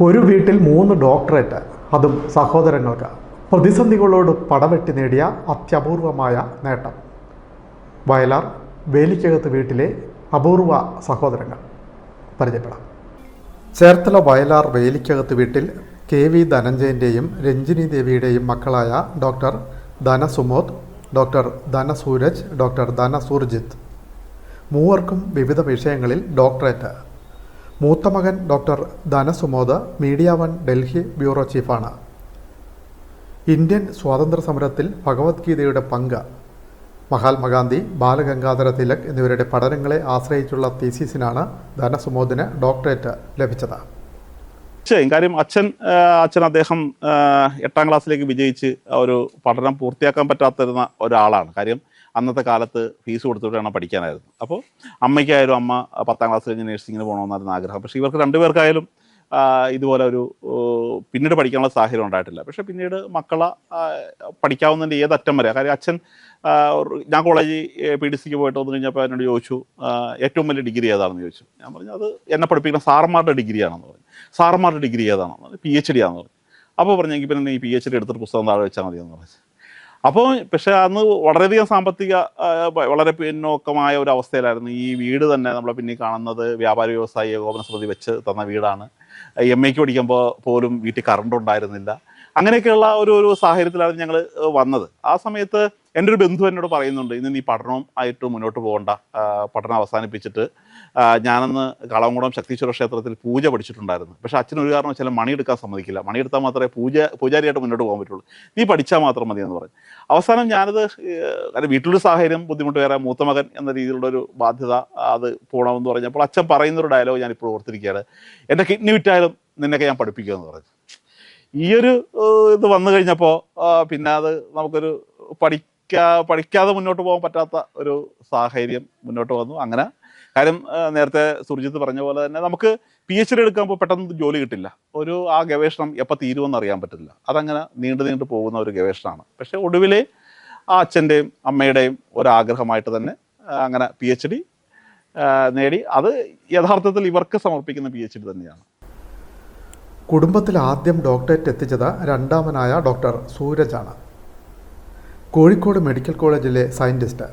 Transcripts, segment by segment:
ഒരു വീട്ടിൽ 3 ഡോക്ടറേറ്റ്, അതും സഹോദരങ്ങൾക്ക്. പ്രതിസന്ധികളോട് പടവെട്ടി നേടിയ അത്യപൂർവമായ നേട്ടം. വയലാർ വേലിക്കകത്ത് വീട്ടിലെ അപൂർവ സഹോദരങ്ങൾ പരിചയപ്പെടാം. ചേർത്തല വയലാർ വേലിക്കകത്ത് വീട്ടിൽ KV ധനഞ്ജയൻ്റെയും രഞ്ജിനി ദേവിയുടെയും മക്കളായ doctor Dhanasumod, doctor Dhanasooraj, doctor Dhanasurjith. മൂവർക്കും വിവിധ വിഷയങ്ങളിൽ ഡോക്ടറേറ്റ്. മൂത്ത മകൻ doctor Dhanasumod media one Delhi bureau ചീഫാണ്. ഇന്ത്യൻ സ്വാതന്ത്ര്യ സമരത്തിൽ ഭഗവത്ഗീതയുടെ പങ്ക്, മഹാത്മാഗാന്ധി, ബാലഗംഗാധര തിലക് എന്നിവരുടെ പഠനങ്ങളെ ആശ്രയിച്ചുള്ള തീസിസിനാണ് ധനസുമോദിന് ഡോക്ടറേറ്റ് ലഭിച്ചത്. കാര്യം അച്ഛൻ അദ്ദേഹം 8ാം ക്ലാസ്സിലേക്ക് വിജയിച്ച് ഒരു പഠനം പൂർത്തിയാക്കാൻ പറ്റാത്തിരുന്ന ഒരാളാണ്. കാര്യം അന്നത്തെ കാലത്ത് ഫീസ് കൊടുത്തിട്ട് വേണം പഠിക്കാനായിരുന്നു. അപ്പോൾ അമ്മയ്ക്കായാലും അമ്മ 10ാം ക്ലാസ് കഴിഞ്ഞ് നഴ്സിങ്ങിന് പോകണമെന്നായിരുന്നു ആഗ്രഹം. പക്ഷേ ഇവർക്ക് രണ്ടുപേർക്കായാലും ഇതുപോലെ ഒരു പിന്നീട് പഠിക്കാനുള്ള സാഹചര്യം ഉണ്ടായിട്ടില്ല. പക്ഷേ പിന്നീട് മക്കളെ പഠിക്കാവുന്നതിൻ്റെ ഏതറ്റം വരെ, കാര്യം അച്ഛൻ ഞാൻ കോളേജിൽ PDCക്ക് പോയിട്ട് വന്നു കഴിഞ്ഞപ്പോൾ എന്നോട് ചോദിച്ചു ഏറ്റവും വലിയ ഡിഗ്രി ഏതാണെന്ന് ചോദിച്ചു. ഞാൻ പറഞ്ഞു അത് എന്നെ പഠിപ്പിക്കുന്ന സാറന്മാരുടെ ഡിഗ്രിയാണെന്ന് പറഞ്ഞു. സാറന്മാരുടെ ഡിഗ്രി ഏതാണെന്ന് PhD ആണെന്ന് പറഞ്ഞു. അപ്പോൾ പറഞ്ഞെങ്കിൽ പിന്നെ ഈ PhD എടുത്തിട്ട് പുസ്തകം താഴെ വെച്ചാൽ മതിയെന്ന് പറഞ്ഞു. അപ്പോൾ പക്ഷേ അന്ന് വളരെയധികം വളരെ പിന്നോക്കമായ ഒരു അവസ്ഥയിലായിരുന്നു. ഈ വീട് തന്നെ നമ്മൾ പിന്നെ കാണുന്നത് വ്യാപാര വ്യവസായ ഏകോപന സമിതി വെച്ച് തന്ന വീടാണ്. MAക്ക് പഠിക്കുമ്പോൾ പോലും വീട്ടിൽ കറണ്ട് ഉണ്ടായിരുന്നില്ല. അങ്ങനെയൊക്കെയുള്ള ഒരു സാഹചര്യത്തിലാണ് ഞങ്ങൾ വന്നത്. ആ സമയത്ത് എൻ്റെ ഒരു ബന്ധു എന്നോട് പറയുന്നുണ്ട്, ഇന്ന് നീ പഠനം ആയിട്ട് മുന്നോട്ട് പോകണ്ട, പഠനം അവസാനിപ്പിച്ചിട്ട് ഞാനന്ന് കളവങ്കുളം ശക്തീശ്വര ക്ഷേത്രത്തിൽ പൂജ പഠിച്ചിട്ടുണ്ടായിരുന്നു. പക്ഷേ അച്ഛൻ ഒരു കാരണം വെച്ചാൽ മണിയെടുക്കാൻ സമ്മതിക്കില്ല. മണിയെടുത്താൽ മാത്രമേ പൂജാരിയായിട്ട് മുന്നോട്ട് പോകാൻ പറ്റുള്ളൂ, നീ പഠിച്ചാൽ മാത്രം മതി എന്ന് പറഞ്ഞു. അവസാനം ഞാനത് വീട്ടിലൊരു സാഹചര്യം ബുദ്ധിമുട്ട്, വേറെ മൂത്ത മകൻ എന്ന രീതിയിലുള്ളൊരു ബാധ്യത, അത് പോകണമെന്ന് പറഞ്ഞപ്പോൾ അച്ഛൻ പറയുന്നൊരു ഡയലോഗ് ഞാൻ ഇപ്പോൾ ഓർത്തിരിക്കുകയാണ്, എൻ്റെ കിഡ്നി വിറ്റാലും നിന്നൊക്കെ ഞാൻ പഠിപ്പിക്കുമെന്ന് പറഞ്ഞു. ഈ ഒരു ഇത് വന്നു കഴിഞ്ഞപ്പോൾ പിന്നെ അത് നമുക്കൊരു പഠിക്കാതെ മുന്നോട്ട് പോകാൻ പറ്റാത്ത ഒരു സാഹചര്യം മുന്നോട്ട് വന്നു. അങ്ങനെ കാര്യം നേരത്തെ സുർജിത്ത് പറഞ്ഞ പോലെ തന്നെ നമുക്ക് PhD എടുക്കുമ്പോൾ പെട്ടെന്ന് ജോലി കിട്ടില്ല. ആ ഗവേഷണം എപ്പോൾ തീരുമെന്ന് അറിയാൻ പറ്റില്ല. അതങ്ങനെ നീണ്ടു പോകുന്ന ഒരു ഗവേഷണമാണ്. പക്ഷേ ഒടുവിൽ ആ അച്ഛൻ്റെയും അമ്മയുടെയും ഒരാഗ്രഹമായിട്ട് തന്നെ അങ്ങനെ PhD നേടി. അത് യഥാർത്ഥത്തിൽ ഇവർക്ക് സമർപ്പിക്കുന്ന PhD തന്നെയാണ്. കുടുംബത്തിൽ ആദ്യം ഡോക്ടറേറ്റ് എത്തിച്ചത് രണ്ടാമനായ ഡോക്ടർ സൂരജാണ്. കോഴിക്കോട് മെഡിക്കൽ കോളേജിലെ സയൻറ്റിസ്റ്റ്.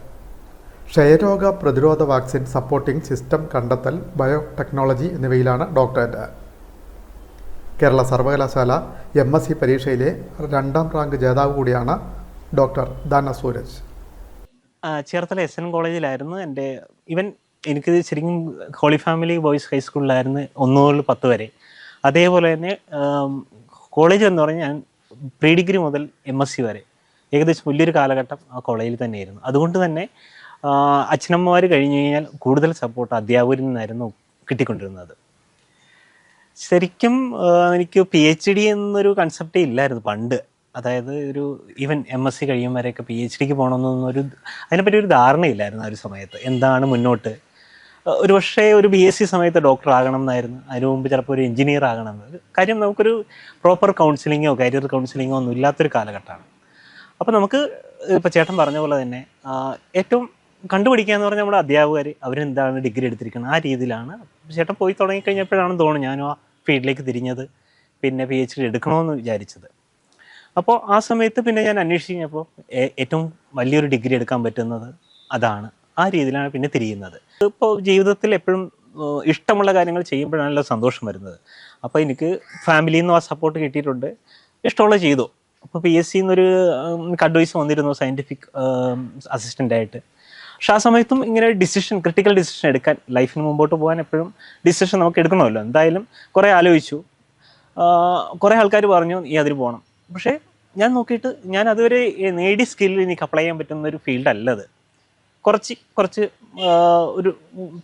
ക്ഷയരോഗ പ്രതിരോധ വാക്സിൻ സപ്പോർട്ടിംഗ് സിസ്റ്റം കണ്ടെത്തൽ, ബയോടെക്നോളജി എന്നിവയിലാണ് ഡോക്ടറേറ്റ്. കേരള സർവകലാശാല MSc പരീക്ഷയിലെ 2ാം റാങ്ക് ജേതാവ് കൂടിയാണ് ഡോക്ടർ ധനസൂരജ്. ചേർത്തല SN കോളേജിലായിരുന്നു എൻ്റെ എനിക്ക് ശരിക്കും ഹോളി ഫാമിലി ബോയ്സ് ഹൈസ്കൂളിലായിരുന്നു 1 മുതൽ 10 വരെ. അതേപോലെ തന്നെ കോളേജ് എന്ന് പറഞ്ഞാൽ ഞാൻ പ്രീ ഡിഗ്രി മുതൽ MSc വരെ ഏകദേശം വലിയൊരു കാലഘട്ടം ആ കോളേജിൽ തന്നെയായിരുന്നു. അതുകൊണ്ട് തന്നെ അച്ഛനമ്മമാർ കഴിഞ്ഞു കഴിഞ്ഞാൽ കൂടുതൽ സപ്പോർട്ട് അധ്യാപകരിൽ നിന്നായിരുന്നു കിട്ടിക്കൊണ്ടിരുന്നത്. ശരിക്കും എനിക്ക് PhD എന്നൊരു കൺസെപ്റ്റേ ഇല്ലായിരുന്നു പണ്ട്. അതായത് ഈവൻ MSc കഴിയും വരെയൊക്കെ PhDക്ക് പോകണമെന്നൊരു അതിനെപ്പറ്റി ഒരു ധാരണയില്ലായിരുന്നു ആ ഒരു സമയത്ത്. എന്താണ് മുന്നോട്ട്, ഒരു പക്ഷേ ഒരു BSc സമയത്ത് ഡോക്ടർ ആകണം എന്നായിരുന്നു. അതിനു മുമ്പ് ചിലപ്പോൾ ഒരു എഞ്ചിനീയർ ആകണം എന്നത് കാര്യം. നമുക്കൊരു പ്രോപ്പർ കൗൺസിലിങ്ങോ കരിയർ കൗൺസിലിങ്ങോ ഒന്നും ഇല്ലാത്തൊരു കാലഘട്ടമാണ്. അപ്പോൾ നമുക്ക് ഇപ്പോൾ ചേട്ടൻ പറഞ്ഞ പോലെ തന്നെ ഏറ്റവും കണ്ടുപിടിക്കുക എന്ന് പറഞ്ഞാൽ നമ്മുടെ അധ്യാപകർ അവരെന്താണ് ഡിഗ്രി എടുത്തിരിക്കുന്നത് ആ രീതിയിലാണ്. ചേട്ടൻ പോയി തുടങ്ങിക്കഴിഞ്ഞപ്പോഴാണെന്ന് തോന്നുന്നു ഞാനും ആ ഫീൽഡിലേക്ക് തിരിഞ്ഞത്, പിന്നെ PhD എടുക്കണമെന്ന് വിചാരിച്ചത്. അപ്പോൾ ആ സമയത്ത് പിന്നെ ഞാൻ അന്വേഷിച്ച് കഴിഞ്ഞപ്പോൾ ഏറ്റവും വലിയൊരു ഡിഗ്രി എടുക്കാൻ പറ്റുന്നത് അതാണ്. ആ രീതിയിലാണ് പിന്നെ തിരിയുന്നത്. ഇപ്പോൾ ജീവിതത്തിൽ എപ്പോഴും ഇഷ്ടമുള്ള കാര്യങ്ങൾ ചെയ്യുമ്പോഴാണല്ലോ സന്തോഷം വരുന്നത്. അപ്പോൾ എനിക്ക് ഫാമിലിയിൽ നിന്നും ആ സപ്പോർട്ട് കിട്ടിയിട്ടുണ്ട്. ഇഷ്ടമുള്ളത് ചെയ്തു. അപ്പോൾ PSC എന്നൊരു അഡ്വൈസ് വന്നിരുന്നു സയൻറ്റിഫിക് അസിസ്റ്റൻ്റായിട്ട്. പക്ഷെ ആ സമയത്തും ഇങ്ങനെ ക്രിട്ടിക്കൽ ഡിസിഷൻ എടുക്കാൻ, ലൈഫിന് മുമ്പോട്ട് പോകാൻ എപ്പോഴും ഡിസിഷൻ നമുക്ക് എടുക്കണമല്ലോ. എന്തായാലും കുറേ ആലോചിച്ചു. കുറേ ആൾക്കാർ പറഞ്ഞു നീ അതിന് പോകണം. പക്ഷേ ഞാൻ നോക്കിയിട്ട് ഞാൻ അതുവരെ നേടിയ സ്കില്ലിൽ എനിക്ക് അപ്ലൈ ചെയ്യാൻ പറ്റുന്ന ഒരു ഫീൽഡല്ലത്. കുറച്ച് ഒരു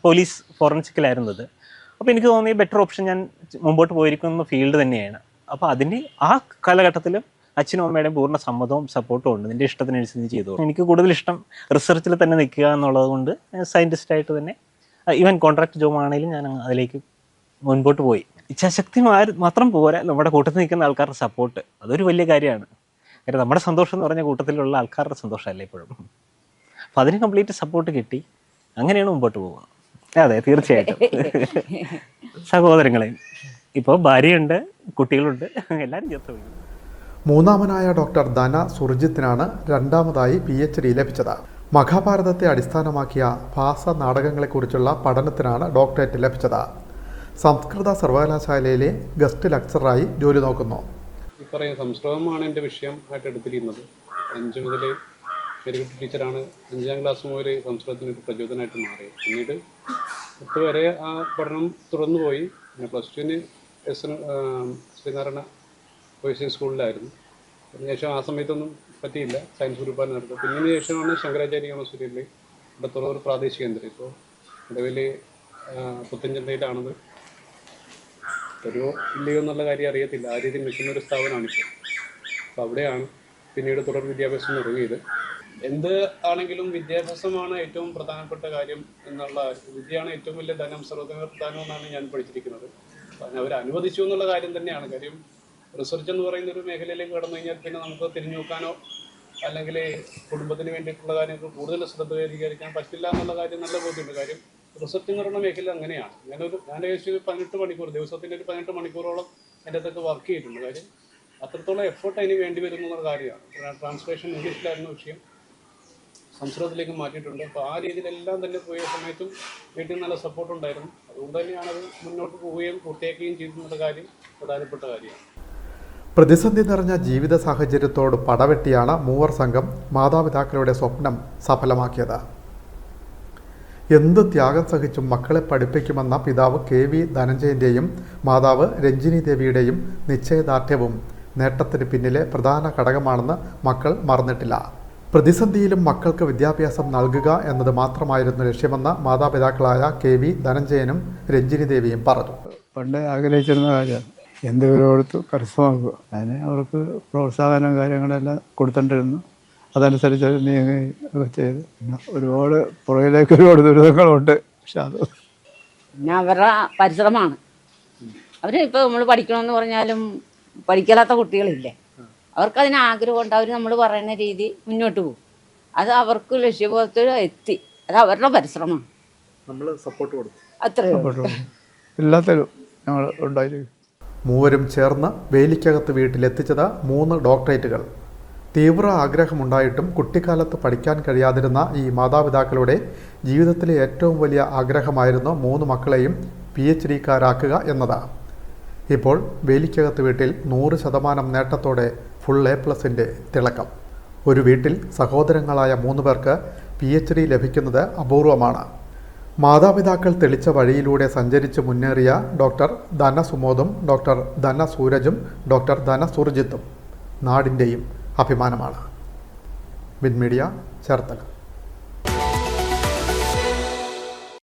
പോലീസ് ഫോറൻസിക്കിലായിരുന്നത്. അപ്പോൾ എനിക്ക് തോന്നിയ ബെറ്റർ ഓപ്ഷൻ ഞാൻ മുമ്പോട്ട് പോയിരിക്കുന്ന ഫീൽഡ് തന്നെയാണ്. അപ്പോൾ അതിന് ആ കാലഘട്ടത്തിലും അച്ഛനും അമ്മയുടെയും പൂർണ്ണ സമ്മതവും സപ്പോർട്ടും ഉണ്ട്. നിൻ്റെ ഇഷ്ടത്തിനനുസരിച്ച് ചെയ്തു. എനിക്ക് കൂടുതൽ ഇഷ്ടം റിസർച്ചിൽ തന്നെ നിൽക്കുക എന്നുള്ളത് കൊണ്ട് സയൻറ്റിസ്റ്റായിട്ട് തന്നെ ഈവൻ കോൺട്രാക്ട് ജോബ് ആണെങ്കിലും ഞാൻ അതിലേക്ക് മുൻപോട്ട് പോയി. ഇച്ഛാശക്തി മാത്രം പോരാ, നമ്മുടെ കൂട്ടത്തിൽ നിൽക്കുന്ന ആൾക്കാരുടെ സപ്പോർട്ട് അതൊരു വലിയ കാര്യമാണ്. കാര്യം നമ്മുടെ സന്തോഷം എന്ന് പറഞ്ഞ കൂട്ടത്തിലുള്ള ആൾക്കാരുടെ സന്തോഷമല്ല എപ്പോഴും. അപ്പോൾ അതിന് കംപ്ലീറ്റ് സപ്പോർട്ട് കിട്ടി. അങ്ങനെയാണ് മുമ്പോട്ട് പോകുന്നത്. അതെ, തീർച്ചയായിട്ടും. സഹോദരങ്ങളെ ഇപ്പോൾ ഭാര്യയുണ്ട്, കുട്ടികളുണ്ട്, എല്ലാവരും ചേർത്ത് വിളിക്കും. മൂന്നാമനായ ഡോക്ടർ ധന സുർജിത്തിനാണ് രണ്ടാമതായി PhD ലഭിച്ചത്. മഹാഭാരതത്തെ അടിസ്ഥാനമാക്കിയ ഭാസ നാടകങ്ങളെക്കുറിച്ചുള്ള പഠനത്തിനാണ് ഡോക്ടറേറ്റ് ലഭിച്ചത്. സംസ്കൃത സർവകലാശാലയിലെ ഗസ്റ്റ് ലെക്ചറായി ജോലി നോക്കുന്നു. ഈ പറയുന്ന സംസ്കൃതമാണ് എൻ്റെ വിഷയം ആയിട്ട് എടുത്തിരിക്കുന്നത്. 5 മുതൽ വെരി ഗുഡ് ടീച്ചറാണ്. 5ാം ക്ലാസ് മുതൽ സംസ്കൃതത്തിനൊരു പ്രചോദനമായിട്ട് മാറി. പിന്നീട് 10 വരെ ആ പഠനം തുടർന്നു പോയി. പിന്നെ +2 ശ്രീനാരായണ ബോയ്സ് സ്കൂളിലായിരുന്നു. അതിനുശേഷം ആ സമയത്തൊന്നും പറ്റിയില്ല, സയൻസ് ഗ്രൂപ്പാണ് നടത്തുന്നത്. പിന്നതിന് ശേഷമാണ് ശങ്കരാചാര്യ യൂണിവേഴ്സിറ്റിയിൽ ഇവിടെ തുറവൂർ പ്രാദേശിക കേന്ദ്രം. ഇപ്പോൾ നിലവിൽ പുത്തൻചന്തയിലാണത്. ഒരു ഇല്ലയോ എന്നുള്ള കാര്യം അറിയത്തില്ല. ആ രീതിയിൽ നിൽക്കുന്ന ഒരു സ്ഥാപനമാണിപ്പോൾ. അപ്പോൾ അവിടെയാണ് പിന്നീട് തുടർ വിദ്യാഭ്യാസം തുടങ്ങിയത്. എന്ത് ആണെങ്കിലും വിദ്യാഭ്യാസമാണ് ഏറ്റവും പ്രധാനപ്പെട്ട കാര്യം എന്നുള്ള, വിദ്യയാണ് ഏറ്റവും വലിയ ധനം, സർവ്വധനം എന്നാണ് ഞാൻ പഠിച്ചിരിക്കുന്നത്. അവർ അനുവദിച്ചു എന്നുള്ള കാര്യം തന്നെയാണ് കാര്യം. റിസർച്ച് എന്ന് പറയുന്ന ഒരു മേഖലയിലേക്ക് കടന്നു കഴിഞ്ഞാൽ പിന്നെ നമുക്ക് തിരിഞ്ഞു നോക്കാനോ അല്ലെങ്കിൽ കുടുംബത്തിന് വേണ്ടിയിട്ടുള്ള കാര്യങ്ങൾക്ക് കൂടുതൽ ശ്രദ്ധ കേന്ദ്രീകരിക്കാൻ പറ്റില്ല എന്നുള്ള കാര്യം നല്ല ബോധ്യമുണ്ട്. കാര്യം റിസർച്ച് എന്ന് പറയുന്ന മേഖല അങ്ങനെയാണ്. ഞാൻ ഏകദേശം 18 മണിക്കൂർ, ദിവസത്തിൻ്റെ ഒരു 18 മണിക്കൂറോളം എൻ്റെ അകത്തൊക്കെ വർക്ക് ചെയ്തിട്ടുണ്ട്. കാര്യം അത്രത്തോളം എഫേർട്ട് അതിന് വേണ്ടി വരുന്ന എന്നുള്ള കാര്യമാണ്. ട്രാൻസ്ലേഷൻ ഇംഗ്ലീഷിലായിരുന്ന വിഷയം സംസ്കൃതത്തിലേക്ക് മാറ്റിയിട്ടുണ്ട്. അപ്പോൾ ആ രീതിയിലെല്ലാം തന്നെ പോയ സമയത്തും വീട്ടിൽ നല്ല സപ്പോർട്ട് ഉണ്ടായിരുന്നു. അതുകൊണ്ട് തന്നെയാണ് അത് മുന്നോട്ട് പോവുകയും പൂർത്തിയാക്കുകയും ചെയ്യുന്നുള്ള കാര്യം പ്രധാനപ്പെട്ട കാര്യമാണ്. പ്രതിസന്ധി നിറഞ്ഞ ജീവിത സാഹചര്യത്തോട് പടവെട്ടിയാണ് മൂവർ സംഘം മാതാപിതാക്കളുടെ സ്വപ്നം സഫലമാക്കിയത്. എന്ത് ത്യാഗം സഹിച്ചും മക്കളെ പഠിപ്പിക്കുമെന്ന പിതാവ് KV ധനഞ്ജയൻ്റെയും മാതാവ് രഞ്ജിനി ദേവിയുടെയും നിശ്ചയദാർഢ്യവും നേട്ടത്തിന് പിന്നിലെ പ്രധാന ഘടകമാണെന്ന് മക്കൾ മറന്നിട്ടില്ല. പ്രതിസന്ധിയിലും മക്കൾക്ക് വിദ്യാഭ്യാസം നൽകുക എന്നത് മാത്രമായിരുന്നു ലക്ഷ്യമെന്ന് മാതാപിതാക്കളായ KV ധനഞ്ജയനും രഞ്ജിനി ദേവിയും പറഞ്ഞു. പണ്ട് ആഗ്രഹിച്ചിരുന്ന കാര്യമാണ്. എന്തെങ്കിലും കൊടുത്ത് കരസ്ഥമാക്കുക. അതിന് അവർക്ക് പ്രോത്സാഹനം കാര്യങ്ങളെല്ലാം കൊടുത്തിട്ടിരുന്നു. അതനുസരിച്ച് നീങ്ങുകയൊക്കെ ചെയ്ത്. ഒരുപാട് പുറകിലേക്ക് ഒരുപാട് ദുരിതങ്ങളുണ്ട്. പക്ഷെ അത് പിന്നെ അവരുടെ പരിശ്രമമാണ്. അവർ ഇപ്പോൾ നമ്മൾ പഠിക്കണമെന്ന് പറഞ്ഞാലും പഠിക്കാത്ത കുട്ടികളില്ലേ, അവർക്കതിന് ആഗ്രഹമുണ്ട്. അവർ നമ്മൾ പറയുന്ന രീതി മുന്നോട്ട് പോകും. അത് അവർക്ക് ലക്ഷ്യബോധത്തിൽ എത്തി. അത് അവരുടെ പരിശ്രമമാണ്. നമ്മൾ സപ്പോർട്ട് കൊടുക്കും. അത്രയും എല്ലാത്തിലും ഞങ്ങൾ ഉണ്ടായിരിക്കും. മൂവരും ചേർന്ന് വേലിക്കകത്ത് വീട്ടിലെത്തിച്ചത് 3 ഡോക്ടറേറ്റുകൾ. തീവ്ര ആഗ്രഹമുണ്ടായിട്ടും കുട്ടിക്കാലത്ത് പഠിക്കാൻ കഴിയാതിരുന്ന ഈ മാതാപിതാക്കളുടെ ജീവിതത്തിലെ ഏറ്റവും വലിയ ആഗ്രഹമായിരുന്നു 3 മക്കളെയും PhD-കാരാക്കുക എന്നത്. ഇപ്പോൾ വേലിക്കകത്ത് വീട്ടിൽ 100% നേട്ടത്തോടെ ഫുൾ A+ൻ്റെ തിളക്കം. ഒരു വീട്ടിൽ സഹോദരങ്ങളായ 3 പേർക്ക് PhD ലഭിക്കുന്നത് അപൂർവമാണ്. മാതാപിതാക്കൾ തെളിച്ച വഴിയിലൂടെ സഞ്ചരിച്ച് മുന്നേറിയ ഡോക്ടർ ധന സുമോദും ഡോക്ടർ ധന സൂരജും ഡോക്ടർ ധന സുർജിത്തും നാടിൻ്റെയും അഭിമാനമാണ്. Win media, Cherthala.